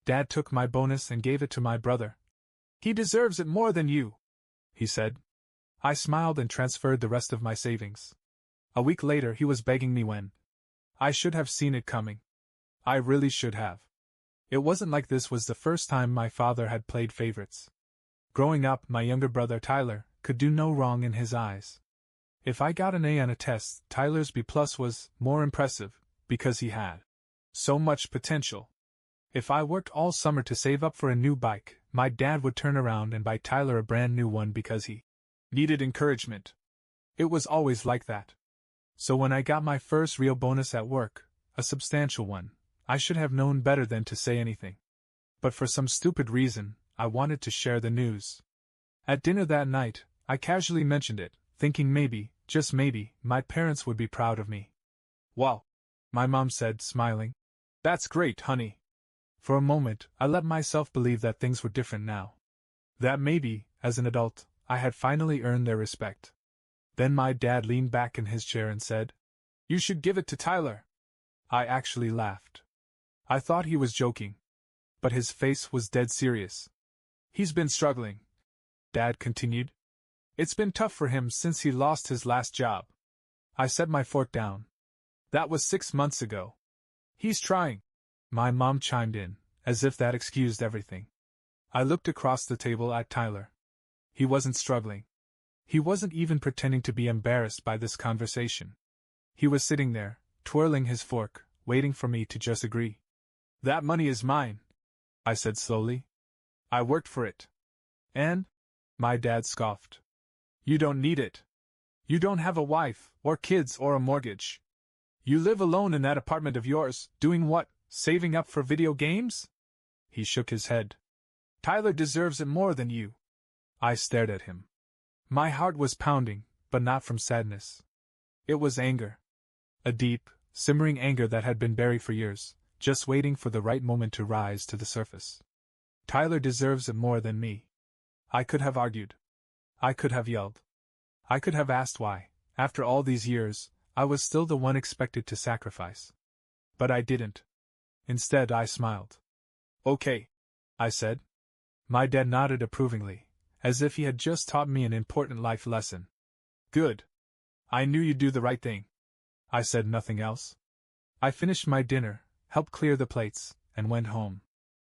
Dad took my bonus and gave it to my brother. He deserves it more than you, he said. I smiled and transferred the rest of my savings. A week later he was begging me when. I should have seen it coming. I really should have. It wasn't like this was the first time my father had played favorites. Growing up, my younger brother Tyler could do no wrong in his eyes. If I got an A on a test, Tyler's B+ was more impressive, because he had so much potential. If I worked all summer to save up for a new bike, my dad would turn around and buy Tyler a brand new one because he needed encouragement. It was always like that. So when I got my first real bonus at work, a substantial one, I should have known better than to say anything. But for some stupid reason, I wanted to share the news. At dinner that night, I casually mentioned it, thinking maybe, just maybe, my parents would be proud of me. "Wow," my mom said, smiling. "That's great, honey." For a moment, I let myself believe that things were different now. That maybe, as an adult, I had finally earned their respect. Then my dad leaned back in his chair and said, "You should give it to Tyler." I actually laughed. I thought he was joking. But his face was dead serious. "He's been struggling," Dad continued. "It's been tough for him since he lost his last job." I set my fork down. "That was 6 months ago." "He's trying," my mom chimed in, as if that excused everything. I looked across the table at Tyler. He wasn't struggling. He wasn't even pretending to be embarrassed by this conversation. He was sitting there, twirling his fork, waiting for me to just agree. "That money is mine," I said slowly. "I worked for it." "And?" my dad scoffed. "You don't need it. You don't have a wife, or kids, or a mortgage. You live alone in that apartment of yours, doing what, saving up for video games?" He shook his head. "Tyler deserves it more than you." I stared at him. My heart was pounding, but not from sadness. It was anger. A deep, simmering anger that had been buried for years, just waiting for the right moment to rise to the surface. Tyler deserves it more than me. I could have argued. I could have yelled. I could have asked why, after all these years, I was still the one expected to sacrifice. But I didn't. Instead, I smiled. "Okay," I said. My dad nodded approvingly, as if he had just taught me an important life lesson. "Good. I knew you'd do the right thing." I said nothing else. I finished my dinner, helped clear the plates, and went home.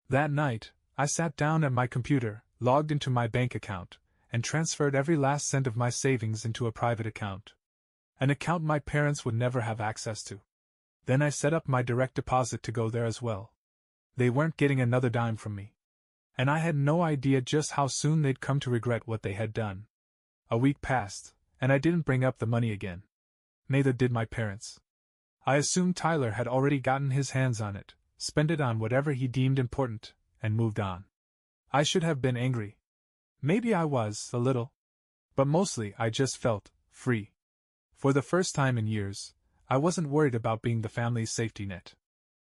That night, I sat down at my computer, logged into my bank account, and transferred every last cent of my savings into a private account. An account my parents would never have access to. Then I set up my direct deposit to go there as well. They weren't getting another dime from me. And I had no idea just how soon they'd come to regret what they had done. A week passed, and I didn't bring up the money again. Neither did my parents. I assumed Tyler had already gotten his hands on it, spent it on whatever he deemed important, and moved on. I should have been angry. Maybe I was, a little. But mostly I just felt free. For the first time in years, I wasn't worried about being the family's safety net.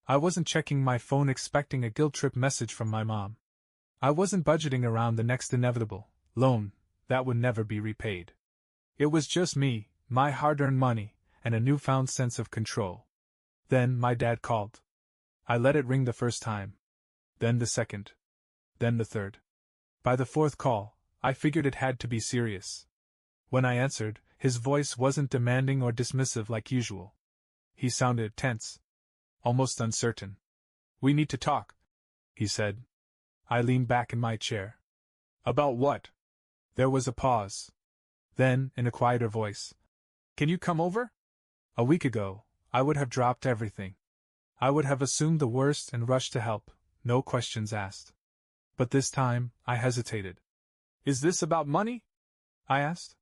I wasn't checking my phone expecting a guilt trip message from my mom. I wasn't budgeting around the next inevitable loan that would never be repaid. It was just me, my hard-earned money, and a newfound sense of control. Then my dad called. I let it ring the first time. Then the second. Then the third. By the fourth call, I figured it had to be serious. When I answered, his voice wasn't demanding or dismissive like usual. He sounded tense. Almost uncertain. "We need to talk," he said. I leaned back in my chair. "About what?" There was a pause. Then, in a quieter voice, "Can you come over?" A week ago, I would have dropped everything. I would have assumed the worst and rushed to help, no questions asked. But this time, I hesitated. "Is this about money?" I asked.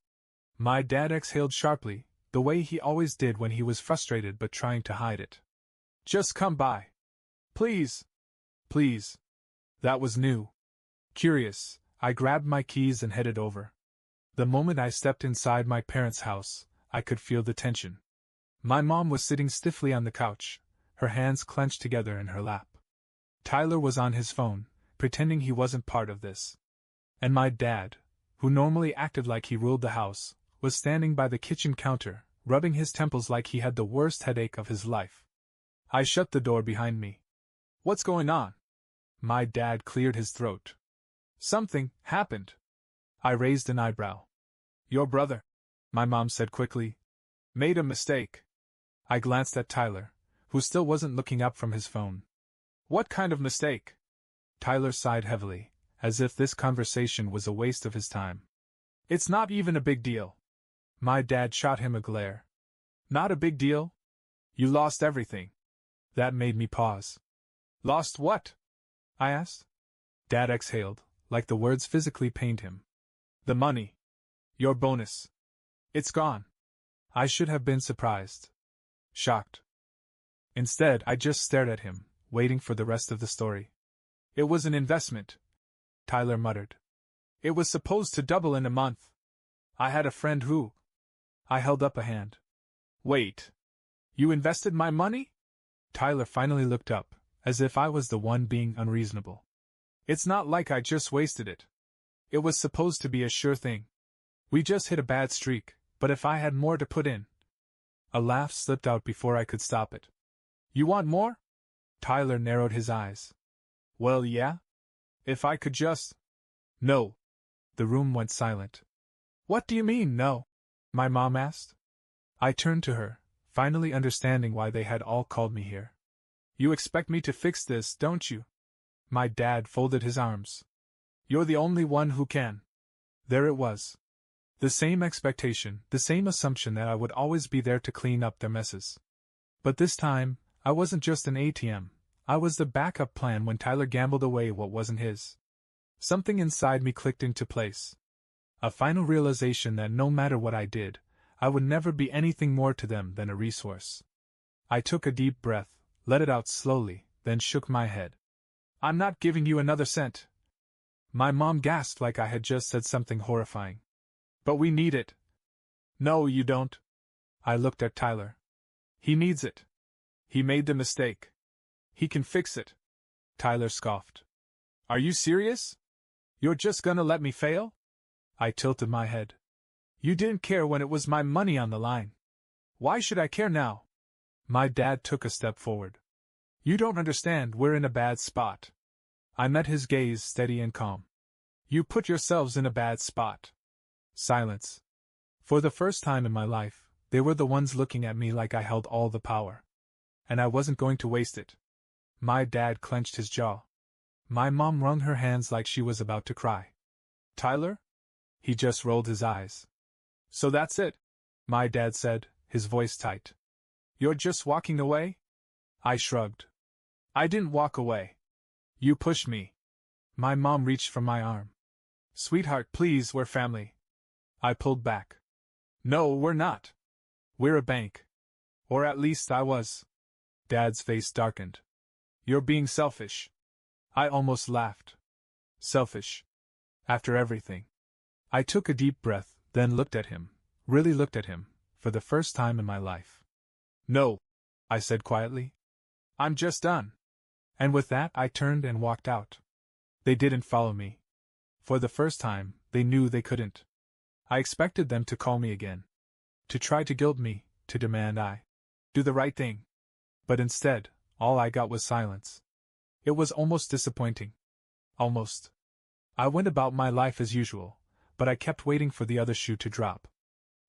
My dad exhaled sharply, the way he always did when he was frustrated but trying to hide it. "Just come by. Please. Please." That was new. Curious, I grabbed my keys and headed over. The moment I stepped inside my parents' house, I could feel the tension. My mom was sitting stiffly on the couch, her hands clenched together in her lap. Tyler was on his phone, pretending he wasn't part of this. And my dad, who normally acted like he ruled the house, was standing by the kitchen counter, rubbing his temples like he had the worst headache of his life. I shut the door behind me. "What's going on?" My dad cleared his throat. Something happened. I raised an eyebrow. Your brother, my mom said quickly, made a mistake. I glanced at Tyler, who still wasn't looking up from his phone. What kind of mistake? Tyler sighed heavily, as if this conversation was a waste of his time. It's not even a big deal. My dad shot him a glare. Not a big deal? You lost everything. That made me pause. Lost what? I asked. Dad exhaled, like the words physically pained him. The money. Your bonus. It's gone. I should have been surprised. Shocked. Instead, I just stared at him, waiting for the rest of the story. It was an investment, Tyler muttered. It was supposed to double in a month. I had a friend who... I held up a hand. Wait. You invested my money? Tyler finally looked up, as if I was the one being unreasonable. It's not like I just wasted it. It was supposed to be a sure thing. We just hit a bad streak, but if I had more to put in... A laugh slipped out before I could stop it. You want more? Tyler narrowed his eyes. Well, yeah. If I could just... No. The room went silent. What do you mean, no? My mom asked. I turned to her, finally understanding why they had all called me here. You expect me to fix this, don't you? My dad folded his arms. You're the only one who can. There it was. The same expectation, the same assumption that I would always be there to clean up their messes. But this time, I wasn't just an ATM, I was the backup plan when Tyler gambled away what wasn't his. Something inside me clicked into place. A final realization that no matter what I did, I would never be anything more to them than a resource. I took a deep breath, let it out slowly, then shook my head. I'm not giving you another cent. My mom gasped like I had just said something horrifying. But we need it. No, you don't. I looked at Tyler. He needs it. He made the mistake. He can fix it. Tyler scoffed. Are you serious? You're just gonna let me fail? I tilted my head. You didn't care when it was my money on the line. Why should I care now? My dad took a step forward. You don't understand, we're in a bad spot. I met his gaze steady and calm. You put yourselves in a bad spot. Silence. For the first time in my life, they were the ones looking at me like I held all the power. And I wasn't going to waste it. My dad clenched his jaw. My mom wrung her hands like she was about to cry. Tyler? He just rolled his eyes. So that's it, my dad said, his voice tight. You're just walking away? I shrugged. I didn't walk away. You pushed me. My mom reached for my arm. Sweetheart, please, we're family. I pulled back. No, we're not. We're a bank. Or at least I was. Dad's face darkened. You're being selfish. I almost laughed. Selfish. After everything. I took a deep breath, then looked at him, really looked at him, for the first time in my life. No, I said quietly. I'm just done. And with that I turned and walked out. They didn't follow me. For the first time, they knew they couldn't. I expected them to call me again. To try to guilt me, to demand I do the right thing. But instead, all I got was silence. It was almost disappointing. Almost. I went about my life as usual, but I kept waiting for the other shoe to drop.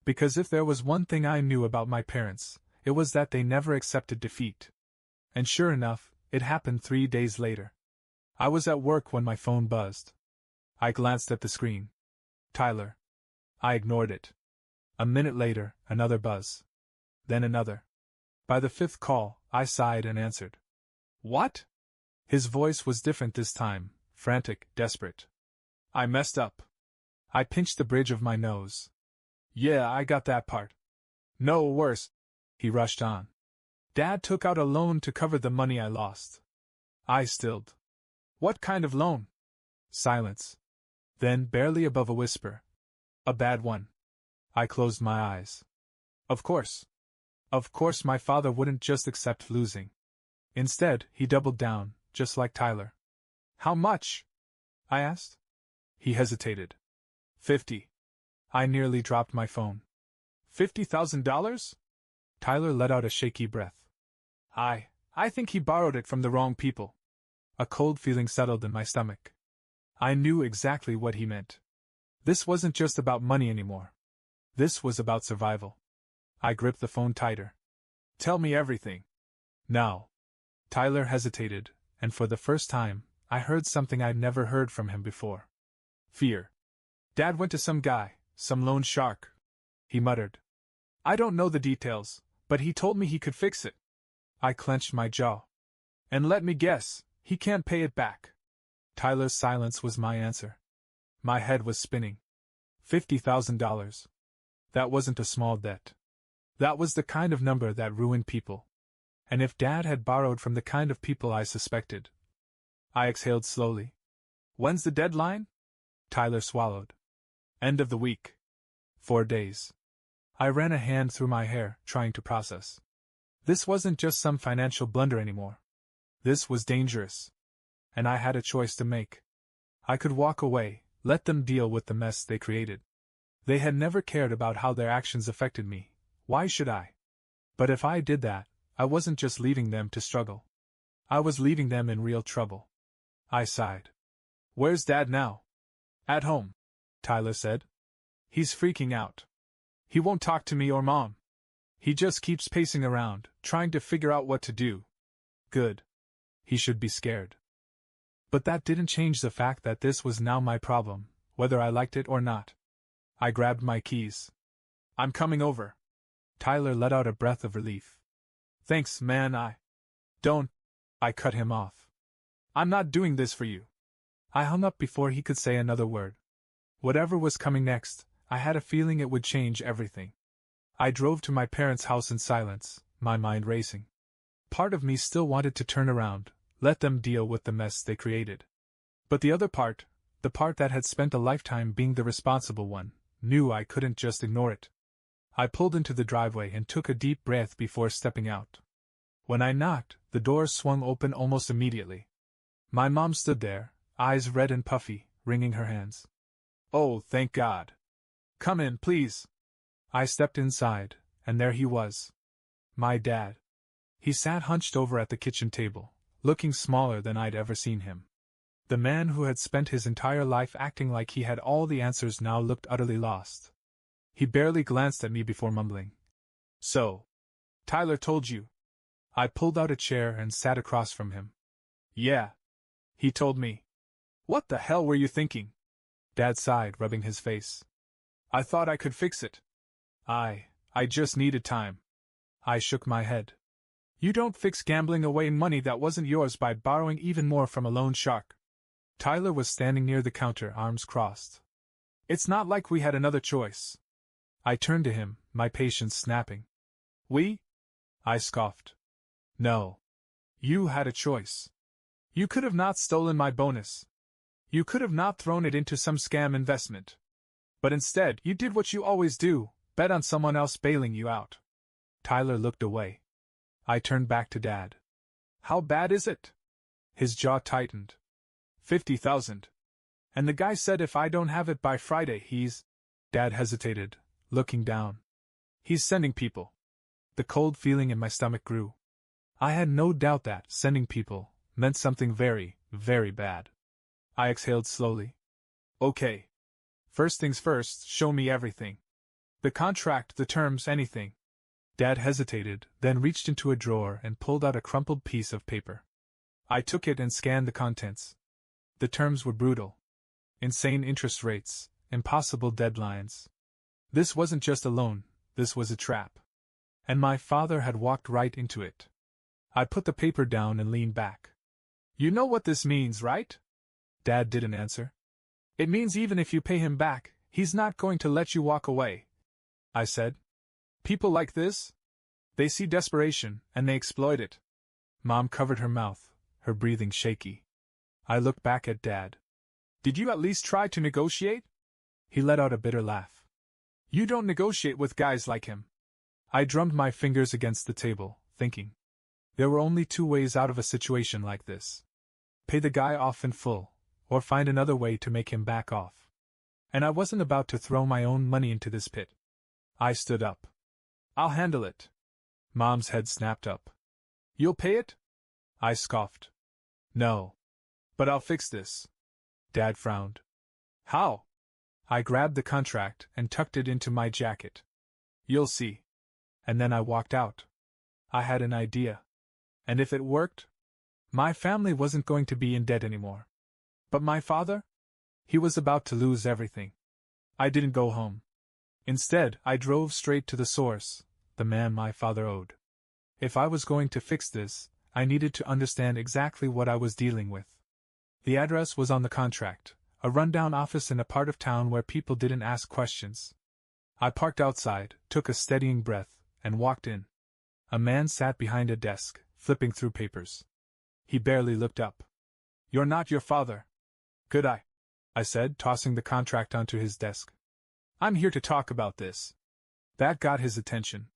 Because if there was one thing I knew about my parents, it was that they never accepted defeat. And sure enough, it happened 3 days later. I was at work when my phone buzzed. I glanced at the screen. Tyler. I ignored it. A minute later, another buzz. Then another. By the 5th call, I sighed and answered. What? His voice was different this time, frantic, desperate. I messed up. I pinched the bridge of my nose. Yeah, I got that part. No, worse. He rushed on. Dad took out a loan to cover the money I lost. I stilled. What kind of loan? Silence. Then, barely above a whisper. A bad one. I closed my eyes. Of course. Of course my father wouldn't just accept losing. Instead, he doubled down, just like Tyler. How much? I asked. He hesitated. 50. I nearly dropped my phone. $50,000? Tyler let out a shaky breath. I think he borrowed it from the wrong people. A cold feeling settled in my stomach. I knew exactly what he meant. This wasn't just about money anymore. This was about survival. I gripped the phone tighter. Tell me everything. Now. Tyler hesitated, and for the first time, I heard something I'd never heard from him before. Fear. Dad went to some guy, some loan shark. He muttered. I don't know the details, but he told me he could fix it. I clenched my jaw. And let me guess, he can't pay it back. Tyler's silence was my answer. My head was spinning. $50,000. That wasn't a small debt. That was the kind of number that ruined people. And if Dad had borrowed from the kind of people I suspected. I exhaled slowly. When's the deadline? Tyler swallowed. End of the week. 4 days. I ran a hand through my hair, trying to process. This wasn't just some financial blunder anymore. This was dangerous. And I had a choice to make. I could walk away, let them deal with the mess they created. They had never cared about how their actions affected me. Why should I? But if I did that, I wasn't just leaving them to struggle. I was leaving them in real trouble. I sighed. Where's Dad now? At home, Tyler said. He's freaking out. He won't talk to me or Mom. He just keeps pacing around, trying to figure out what to do. Good. He should be scared. But that didn't change the fact that this was now my problem, whether I liked it or not. I grabbed my keys. I'm coming over. Tyler let out a breath of relief. Thanks, man, Don't. I cut him off. I'm not doing this for you. I hung up before he could say another word. Whatever was coming next, I had a feeling it would change everything. I drove to my parents' house in silence, my mind racing. Part of me still wanted to turn around, let them deal with the mess they created. But the other part, the part that had spent a lifetime being the responsible one, knew I couldn't just ignore it. I pulled into the driveway and took a deep breath before stepping out. When I knocked, the doors swung open almost immediately. My mom stood there, eyes red and puffy, wringing her hands. Oh, thank God. Come in, please. I stepped inside, and there he was. My dad. He sat hunched over at the kitchen table, looking smaller than I'd ever seen him. The man who had spent his entire life acting like he had all the answers now looked utterly lost. He barely glanced at me before mumbling. So, Tyler told you. I pulled out a chair and sat across from him. Yeah. He told me. What the hell were you thinking? Dad sighed, rubbing his face. I thought I could fix it. I just needed time. I shook my head. You don't fix gambling away money that wasn't yours by borrowing even more from a loan shark. Tyler was standing near the counter, arms crossed. It's not like we had another choice. I turned to him, my patience snapping. We? I scoffed. No. You had a choice. You could have not stolen my bonus. You could have not thrown it into some scam investment. But instead, you did what you always do, bet on someone else bailing you out. Tyler looked away. I turned back to Dad. How bad is it? His jaw tightened. 50,000. And the guy said if I don't have it by Friday, he's... Dad hesitated, looking down. He's sending people. The cold feeling in my stomach grew. I had no doubt that sending people meant something very, very bad. I exhaled slowly. Okay. First things first, show me everything. The contract, the terms, anything. Dad hesitated, then reached into a drawer and pulled out a crumpled piece of paper. I took it and scanned the contents. The terms were brutal. Insane interest rates, impossible deadlines. This wasn't just a loan, this was a trap. And my father had walked right into it. I put the paper down and leaned back. You know what this means, right? Dad didn't answer. It means even if you pay him back, he's not going to let you walk away, I said. People like this? They see desperation, and they exploit it. Mom covered her mouth, her breathing shaky. I looked back at Dad. Did you at least try to negotiate? He let out a bitter laugh. You don't negotiate with guys like him. I drummed my fingers against the table, thinking. There were only two ways out of a situation like this. Pay the guy off in full, or find another way to make him back off. And I wasn't about to throw my own money into this pit. I stood up. I'll handle it. Mom's head snapped up. You'll pay it? I scoffed. No. But I'll fix this. Dad frowned. How? I grabbed the contract and tucked it into my jacket. You'll see. And then I walked out. I had an idea. And if it worked? My family wasn't going to be in debt anymore. But my father? He was about to lose everything. I didn't go home. Instead, I drove straight to the source, the man my father owed. If I was going to fix this, I needed to understand exactly what I was dealing with. The address was on the contract, a rundown office in a part of town where people didn't ask questions. I parked outside, took a steadying breath, and walked in. A man sat behind a desk, flipping through papers. He barely looked up. You're not your father. Could I said, tossing the contract onto his desk. I'm here to talk about this. That got his attention.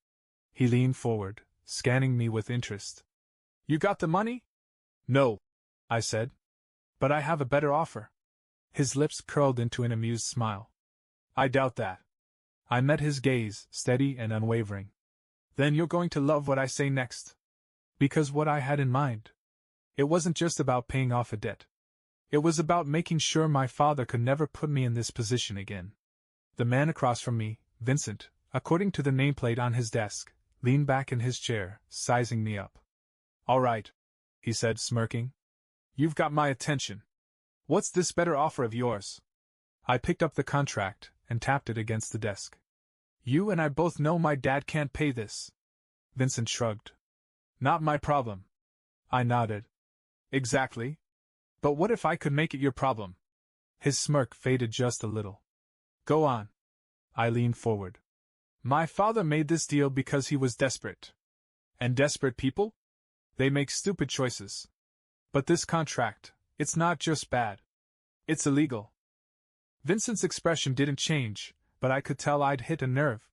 He leaned forward, scanning me with interest. You got the money? No, I said. But I have a better offer. His lips curled into an amused smile. I doubt that. I met his gaze, steady and unwavering. Then you're going to love what I say next. Because what I had in mind, it wasn't just about paying off a debt. It was about making sure my father could never put me in this position again. The man across from me, Vincent, according to the nameplate on his desk, leaned back in his chair, sizing me up. All right, he said, smirking. You've got my attention. What's this better offer of yours? I picked up the contract and tapped it against the desk. You and I both know my dad can't pay this. Vincent shrugged. Not my problem. I nodded. Exactly. But what if I could make it your problem? His smirk faded just a little. Go on. I leaned forward. My father made this deal because he was desperate. And desperate people? They make stupid choices. But this contract, it's not just bad. It's illegal. Vincent's expression didn't change, but I could tell I'd hit a nerve.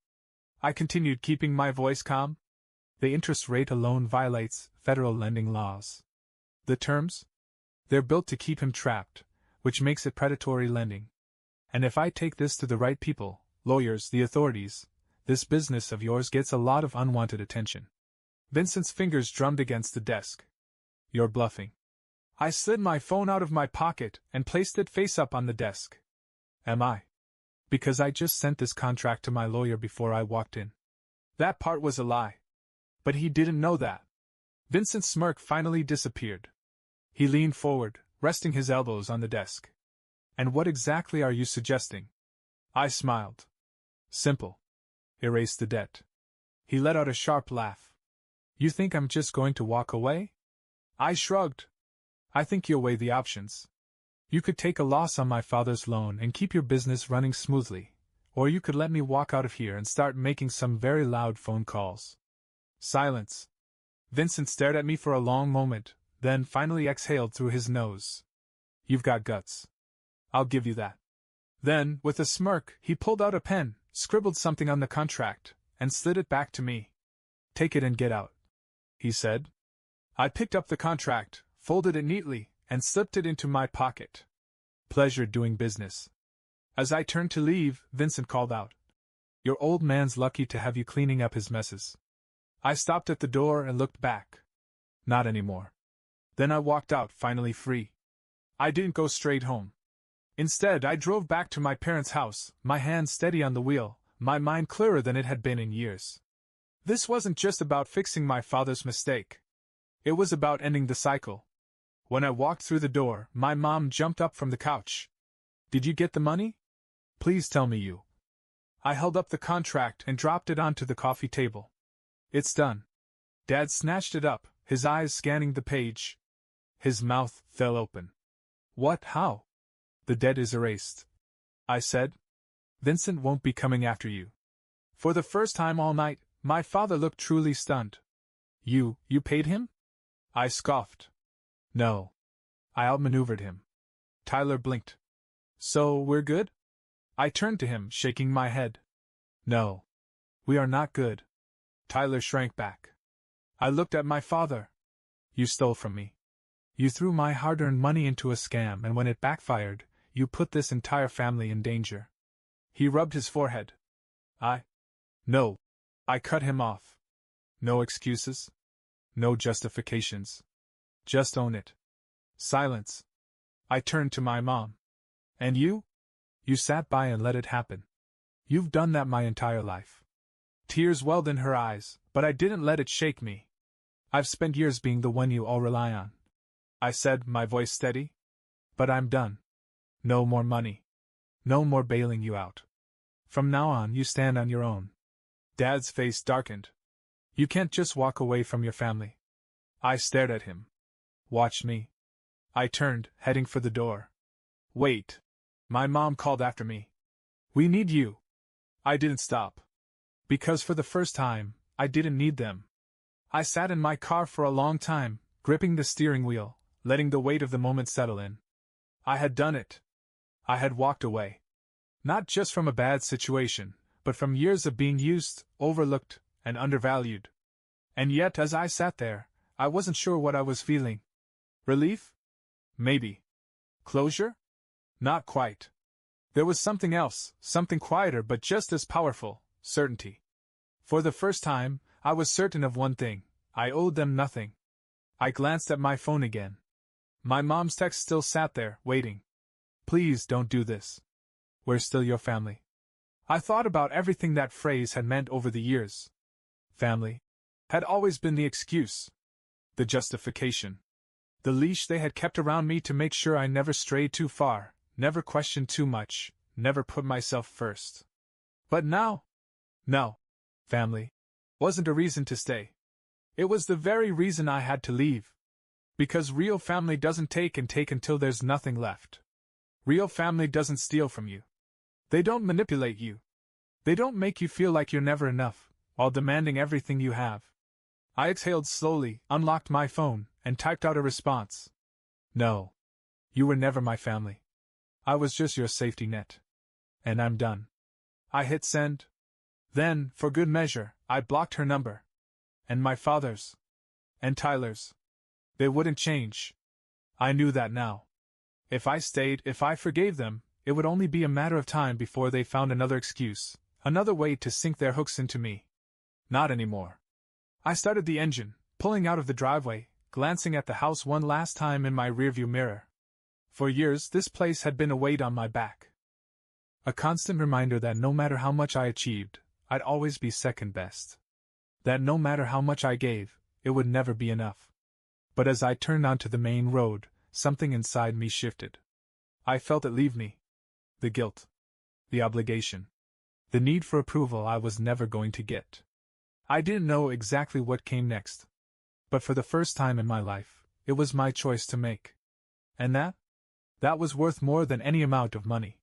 I continued, keeping my voice calm. The interest rate alone violates federal lending laws. The terms? They're built to keep him trapped, which makes it predatory lending. And if I take this to the right people, lawyers, the authorities, this business of yours gets a lot of unwanted attention. Vincent's fingers drummed against the desk. You're bluffing. I slid my phone out of my pocket and placed it face up on the desk. Am I? Because I just sent this contract to my lawyer before I walked in. That part was a lie. But he didn't know that. Vincent's smirk finally disappeared. He leaned forward, resting his elbows on the desk. And what exactly are you suggesting? I smiled. Simple. Erase the debt. He let out a sharp laugh. You think I'm just going to walk away? I shrugged. I think you'll weigh the options. You could take a loss on my father's loan and keep your business running smoothly, or you could let me walk out of here and start making some very loud phone calls. Silence. Vincent stared at me for a long moment, then finally exhaled through his nose. You've got guts. I'll give you that. Then, with a smirk, he pulled out a pen, scribbled something on the contract, and slid it back to me. Take it and get out, he said. I picked up the contract, folded it neatly, and slipped it into my pocket. Pleasure doing business. As I turned to leave, Vincent called out. Your old man's lucky to have you cleaning up his messes. I stopped at the door and looked back. Not anymore. Then I walked out, finally free. I didn't go straight home. Instead, I drove back to my parents' house, my hand steady on the wheel, my mind clearer than it had been in years. This wasn't just about fixing my father's mistake. It was about ending the cycle. When I walked through the door, my mom jumped up from the couch. Did you get the money? Please tell me you. I held up the contract and dropped it onto the coffee table. It's done. Dad snatched it up, his eyes scanning the page. His mouth fell open. What? How? The debt is erased, I said. Vincent won't be coming after you. For the first time all night, my father looked truly stunned. You paid him? I scoffed. No. I outmaneuvered him. Tyler blinked. So, we're good? I turned to him, shaking my head. No. We are not good. Tyler shrank back. I looked at my father. You stole from me. You threw my hard-earned money into a scam, and when it backfired, you put this entire family in danger. He rubbed his forehead. No. I cut him off. No excuses. No justifications. Just own it. Silence. I turned to my mom. And you? You sat by and let it happen. You've done that my entire life. Tears welled in her eyes, but I didn't let it shake me. I've spent years being the one you all rely on. I said, my voice steady. But I'm done. No more money. No more bailing you out. From now on, you stand on your own. Dad's face darkened. You can't just walk away from your family. I stared at him. Watch me. I turned, heading for the door. Wait. My mom called after me. We need you. I didn't stop. Because for the first time, I didn't need them. I sat in my car for a long time, gripping the steering wheel, letting the weight of the moment settle in. I had done it. I had walked away. Not just from a bad situation, but from years of being used, overlooked, and undervalued. And yet, as I sat there, I wasn't sure what I was feeling. Relief? Maybe. Closure? Not quite. There was something else, something quieter but just as powerful, certainty. For the first time, I was certain of one thing: I owed them nothing. I glanced at my phone again. My mom's text still sat there, waiting. Please don't do this. We're still your family. I thought about everything that phrase had meant over the years. Family had always been the excuse, the justification, the leash they had kept around me to make sure I never strayed too far, never questioned too much, never put myself first. But now? No. Family wasn't a reason to stay. It was the very reason I had to leave. Because real family doesn't take and take until there's nothing left. Real family doesn't steal from you. They don't manipulate you. They don't make you feel like you're never enough, while demanding everything you have. I exhaled slowly, unlocked my phone, and typed out a response. No. You were never my family. I was just your safety net. And I'm done. I hit send. Then, for good measure, I blocked her number. And my father's. And Tyler's. They wouldn't change. I knew that now. If I stayed, if I forgave them, it would only be a matter of time before they found another excuse, another way to sink their hooks into me. Not anymore. I started the engine, pulling out of the driveway, glancing at the house one last time in my rearview mirror. For years, this place had been a weight on my back. A constant reminder that no matter how much I achieved, I'd always be second best. That no matter how much I gave, it would never be enough. But as I turned onto the main road, something inside me shifted. I felt it leave me. The guilt. The obligation. The need for approval I was never going to get. I didn't know exactly what came next. But for the first time in my life, it was my choice to make. And that was worth more than any amount of money.